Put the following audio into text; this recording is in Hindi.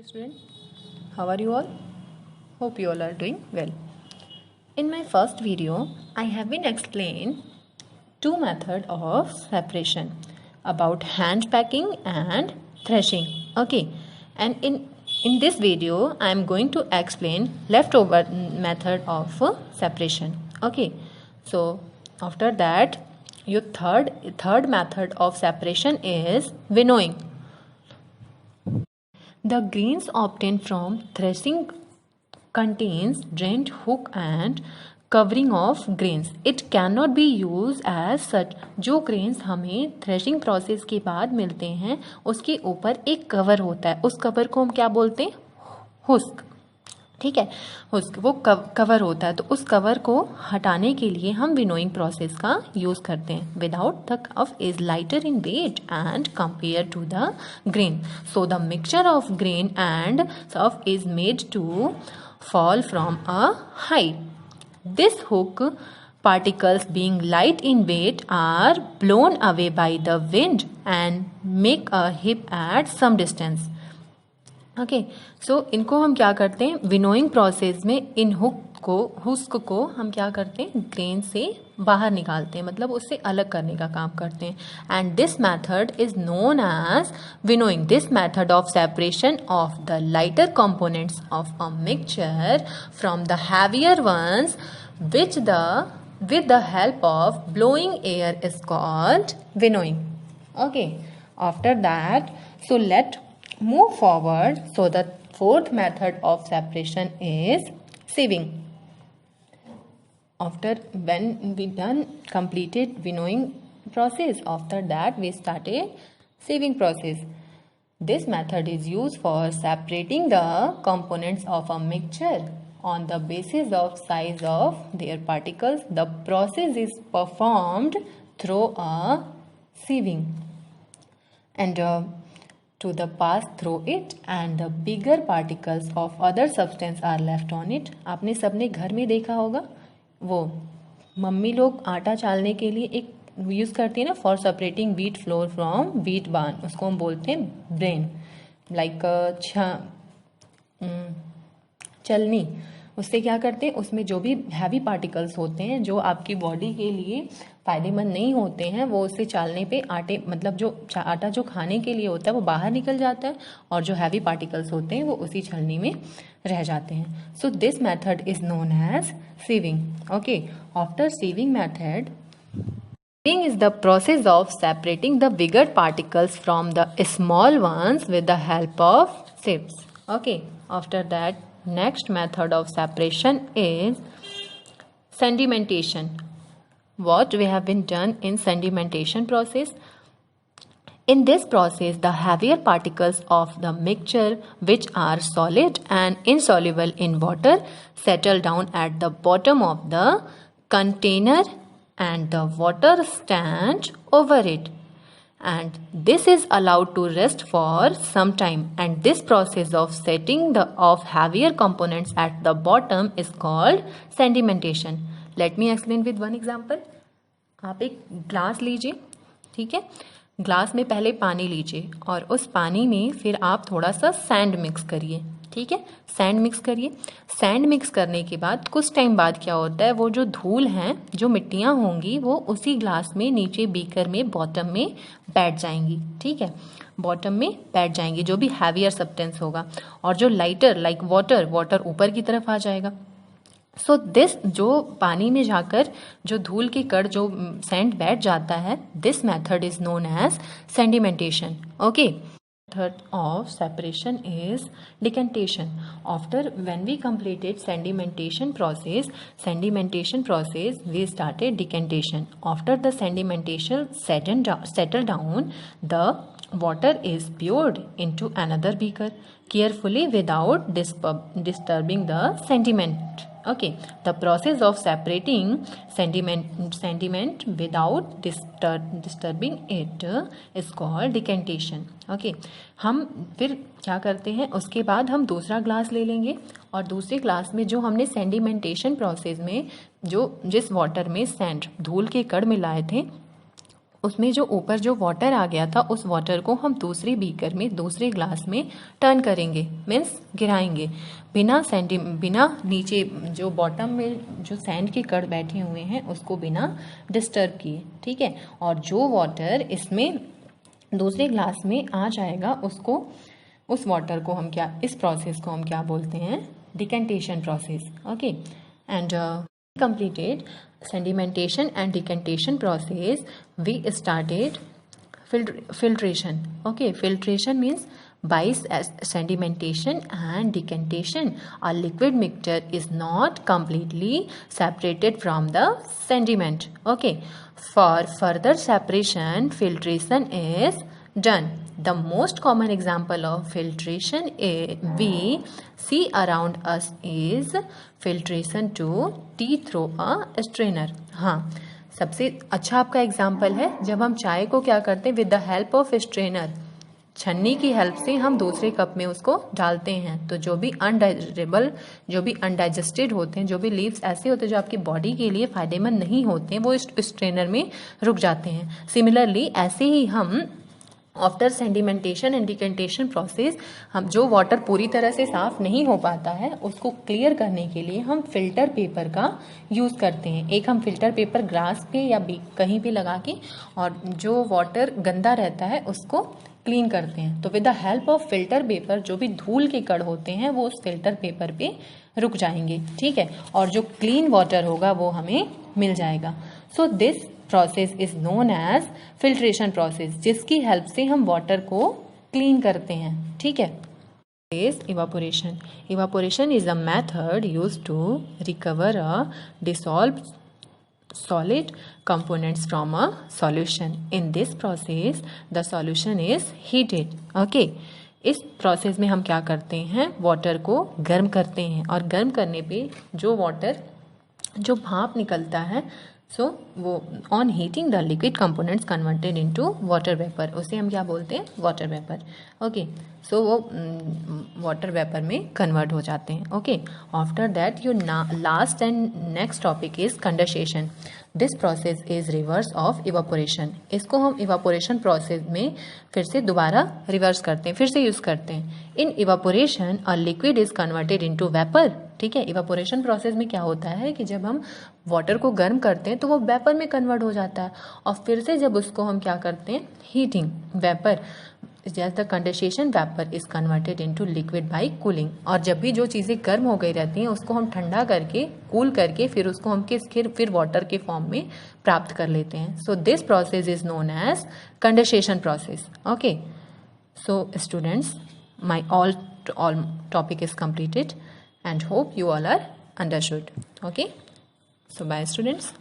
Student, how are you all? Hope you all are doing well. In my first video, I have been explained two methods of separation about hand packing and threshing. Okay, and in this video, I am going to explain leftover method of separation. Okay, so after that, your third method of separation is winnowing. The grains obtained from threshing contains drained hook and covering of grains. It cannot be used as such. जो grains हमें threshing process के बाद मिलते हैं उसके ऊपर एक कवर होता है, उस कवर को हम क्या बोलते हैं? हुस्क. ठीक है, हुस्क वो कवर होता है, तो उस कवर को हटाने के लिए हम विनोइंग प्रोसेस का यूज़ करते हैं. Without the chaff is lighter in weight and compare to the grain, so the mixture of grain and chaff is made to fall from a height. This hook particles being light in weight are blown away by the wind and make a heap at some distance. Okay, so इनको हम क्या करते हैं? विनोइंग प्रोसेस में इन हुस्क को हम क्या करते हैं? ग्रेन से बाहर निकालते हैं, मतलब उससे अलग करने का काम करते हैं. And this method is known as winnowing. This method of separation of the lighter components of a mixture from the heavier ones which with the help of blowing air is called winnowing. Okay, after that, so let move forward. So the fourth method of separation is sieving. After when we done completed winnowing process, after that we started sieving process. This method is used for separating the components of a mixture on the basis of size of their particles. The process is performed through a sieving and to the pass through it and the bigger particles of other substance are left on it. आपने सबने घर में देखा होगा, वो मम्मी लोग आटा चालने के लिए एक यूज़ करती है ना, for separating wheat flour from wheat bran, उसको हम बोलते हैं ब्रेन. लाइक चलनी, उससे क्या करते हैं? उसमें जो भी हैवी पार्टिकल्स होते हैं जो आपकी बॉडी के लिए फ़ायदेमंद नहीं होते हैं, वो उससे चालने पे आटे, मतलब जो आटा जो खाने के लिए होता है वो बाहर निकल जाता है, और जो हैवी पार्टिकल्स होते हैं वो उसी छलनी में रह जाते हैं. So this method is known as sieving. Okay, after sieving method, sieving is the process of separating the bigger particles from the small ones with the help of sieves. Okay, after that, next method of separation is sedimentation. What we have been done in sedimentation process? In this process, the heavier particles of the mixture, which are solid and insoluble in water, settle down at the bottom of the container and the water stands over it, and this is allowed to rest for some time, and this process of setting of heavier components at the bottom is called sedimentation. Let me explain with one example. आप एक ग्लास लीजिए, ठीक है, ग्लास में पहले पानी लीजिए और उस पानी में फिर आप थोड़ा सा सैंड मिक्स करिए. ठीक है, सैंड मिक्स करिए. सैंड मिक्स करने के बाद कुछ टाइम बाद क्या होता है? वो जो धूल हैं, जो मिट्टियाँ होंगी, वो उसी ग्लास में नीचे बीकर में बॉटम में बैठ जाएंगी. ठीक है, बॉटम में बैठ जाएंगी जो भी हैवियर सब्सटेंस होगा, और जो लाइटर लाइक वाटर ऊपर की तरफ आ जाएगा. सो दिस, जो पानी में जाकर जो धूल के कण, जो सैंड बैठ जाता है, this method is known as sedimentation. Okay, method of separation is decantation. After when we completed sedimentation process, we started decantation. After the sedimentation settle down, the water is poured into another beaker carefully without disturbing the sediment. Okay, the process of separating sediment without disturbing it is called decantation. Okay, हम फिर क्या करते हैं? उसके बाद हम दूसरा ग्लास ले लेंगे और दूसरे ग्लास में जो हमने सेडिमेंटेशन प्रोसेस में जो जिस वाटर में सैंड, धूल के कण मिलाए थे, उसमें जो ऊपर जो वाटर आ गया था उस वाटर को हम दूसरे बीकर में दूसरे ग्लास में टर्न करेंगे, मीन्स गिराएंगे, बिना नीचे जो बॉटम में जो सैंड के कण बैठे हुए हैं उसको बिना डिस्टर्ब किए, ठीक है। और जो वाटर इसमें दूसरे ग्लास में आ जाएगा उसको, उस वाटर को हम क्या, इस प्रोसेस को हम क्या बोलते हैं, decantation process, okay. And completed sedimentation and decantation process, we started filtration, okay. Filtration means by sedimentation and decantation a liquid mixture is not completely separated from the sediment, okay. For further separation filtration is done. The most common example of filtration we see around us is filtration to tea through a strainer. हाँ, सबसे अच्छा आपका एग्जाम्पल है जब हम चाय को क्या करते हैं, with the help of strainer, छन्नी की हेल्प से हम दूसरे कप में उसको डालते हैं। तो जो भी अनडाइजेबल, जो भी अनडाइजेस्टेड होते हैं, जो भी लीव्स ऐसे होते हैं जो आपकी बॉडी के लिए फायदेमंद नहीं होते हैं, वो इस स्ट्रेनर में रुक जाते हैं। सिमिलरली ऐसे ही हम after sedimentation and decantation process, हम जो वाटर पूरी तरह से साफ नहीं हो पाता है उसको क्लियर करने के लिए हम फिल्टर पेपर का यूज़ करते हैं। एक हम फिल्टर पेपर ग्लास पे या कहीं पे लगा के और जो वाटर गंदा रहता है उसको क्लीन करते हैं। तो with the help of filter paper जो भी धूल के कण होते हैं वो उस फिल्टर पेपर पे रुक जाएंगे, ठीक है, और जो क्लीन वाटर होगा वो हमें मिल जाएगा। So this process is known as filtration process, जिसकी हेल्प से हम वाटर को क्लीन करते हैं, ठीक है। is evaporation. Evaporation is a method used to recover a dissolved solid components from a solution. In this process the solution is heated, okay. इस प्रोसेस में हम क्या करते हैं, वाटर को गर्म करते हैं और गर्म करने पे जो वाटर, जो भाप निकलता है, सो वो on heating the liquid components converted into water vapour, उसे हम क्या बोलते हैं, वाटर वेपर, ओके। सो वो वाटर वेपर में कन्वर्ट हो जाते हैं, okay. After that your last and next topic is condensation. This process is reverse of evaporation. इसको हम इवापोरेशन प्रोसेस में फिर से दोबारा रिवर्स करते हैं, फिर से यूज करते हैं. In evaporation a liquid is converted into vapour. ठीक है, इवापोरेशन प्रोसेस में क्या होता है कि जब हम वाटर को गर्म करते हैं तो वो वेपर में कन्वर्ट हो जाता है और फिर से जब उसको हम क्या करते हैं, हीटिंग वेपर, जैसे the condensation vapour is converted into liquid bye cooling. और जब भी जो चीज़ें गर्म हो गई रहती हैं उसको हम ठंडा करके, कूल करके फिर उसको हम फिर वाटर के फॉर्म में प्राप्त कर लेते हैं. So this process is known as condensation process. Okay, so students, my all topic is completed and hope you all are understood. Okay, so bye students.